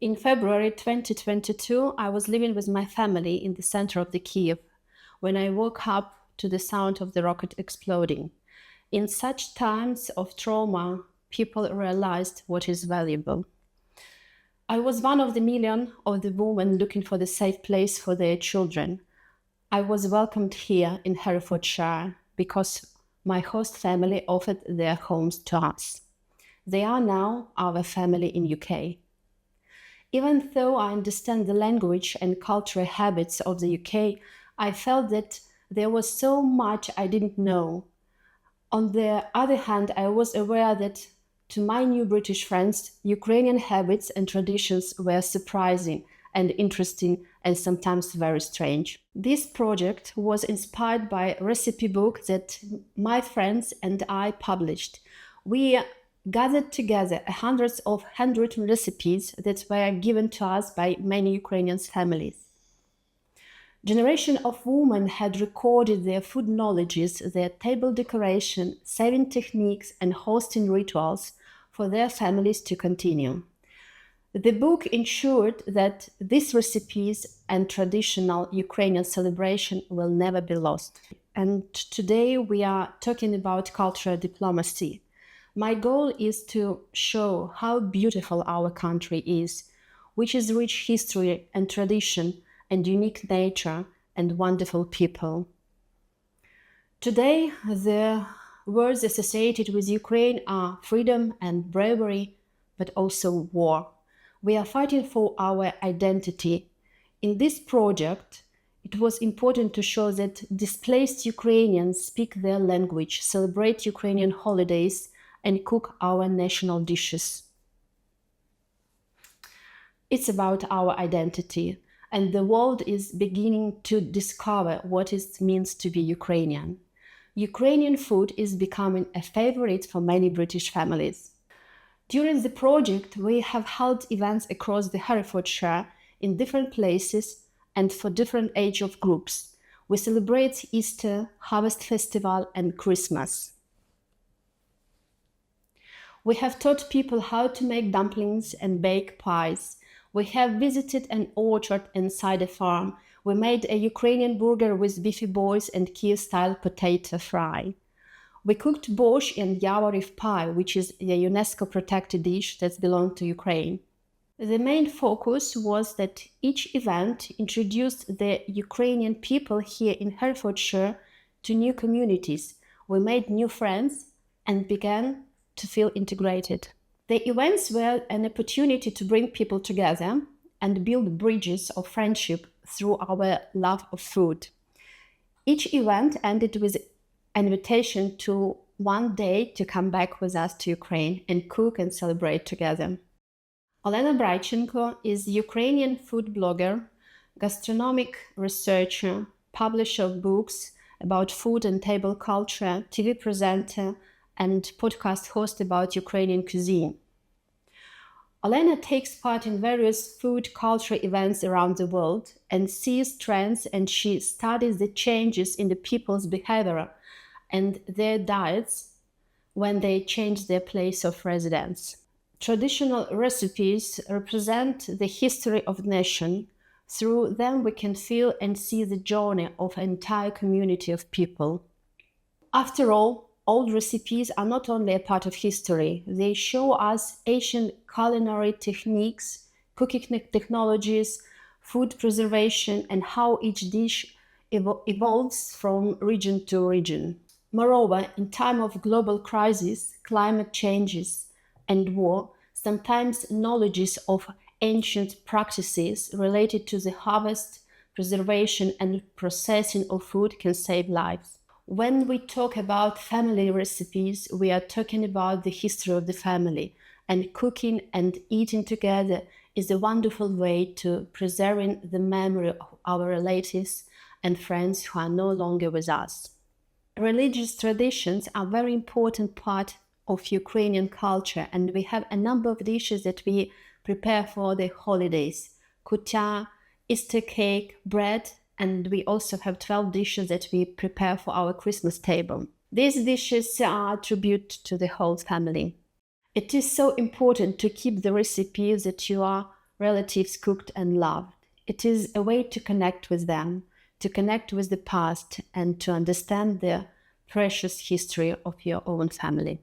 In February 2022, I was living with my family in the center of the Kiev when I woke up to the sound of the rocket exploding. In such times of trauma, people realized what is valuable. I was one of the million of the women looking for the safe place for their children. I was welcomed here in Herefordshire because my host family offered their homes to us. They are now our family in UK. Even though I understand the language and cultural habits of the UK, I felt that there was so much I didn't know. On the other hand, I was aware that to my new British friends, Ukrainian habits and traditions were surprising and interesting and sometimes very strange. This project was inspired by a recipe book that my friends and I published. We gathered together hundreds of handwritten recipes that were given to us by many Ukrainian families. Generation of women had recorded their food knowledges, their table decoration, saving techniques, and hosting rituals for their families to continue. The book ensured that these recipes and traditional Ukrainian celebration will never be lost. And today we are talking about cultural diplomacy. My goal is to show how beautiful our country is, which is rich history and tradition and unique nature and wonderful people. Today, the words associated with Ukraine are freedom and bravery, but also war. We are fighting for our identity. In this project, it was important to show that displaced Ukrainians speak their language, celebrate Ukrainian holidays, and cook our national dishes. It's about our identity, and the world is beginning to discover what it means to be Ukrainian. Ukrainian food is becoming a favorite for many British families. During the project, we have held events across the Herefordshire in different places and for different age of groups. We celebrate Easter, Harvest Festival, and Christmas. We have taught people how to make dumplings and bake pies. We have visited an orchard inside a farm. We made a Ukrainian burger with beefy boys and Kiev-style potato fry. We cooked Borscht and Yavoriv pie, which is a UNESCO-protected dish that belongs to Ukraine. The main focus was that each event introduced the Ukrainian people here in Herefordshire to new communities. We made new friends and began to feel integrated. The events were an opportunity to bring people together and build bridges of friendship through our love of food. Each event ended with an invitation to one day to come back with us to Ukraine and cook and celebrate together. Alla Savchenko is a Ukrainian food blogger, gastronomic researcher, publisher of books about food and table culture, TV presenter, and podcast host about Ukrainian cuisine. Olena takes part in various food culture events around the world and sees trends, and she studies the changes in the people's behavior and their diets when they change their place of residence. Traditional recipes represent the history of the nation. Through them we can feel and see the journey of an entire community of people. After all, old recipes are not only a part of history, they show us ancient culinary techniques, cooking technologies, food preservation, and how each dish evolves from region to region. Moreover, in time of global crisis, climate changes, and war, sometimes knowledge of ancient practices related to the harvest, preservation, and processing of food can save lives. When we talk about family recipes, we are talking about the history of the family, and cooking and eating together is a wonderful way to preserving the memory of our relatives and friends who are no longer with us. Religious traditions are a very important part of Ukrainian culture, and we have a number of dishes that we prepare for the holidays. Kutya, Easter cake, bread, and we also have 12 dishes that we prepare for our Christmas table. These dishes are a tribute to the whole family. It is so important to keep the recipes that you are relatives cooked and loved. It is a way to connect with them, to connect with the past, and to understand the precious history of your own family.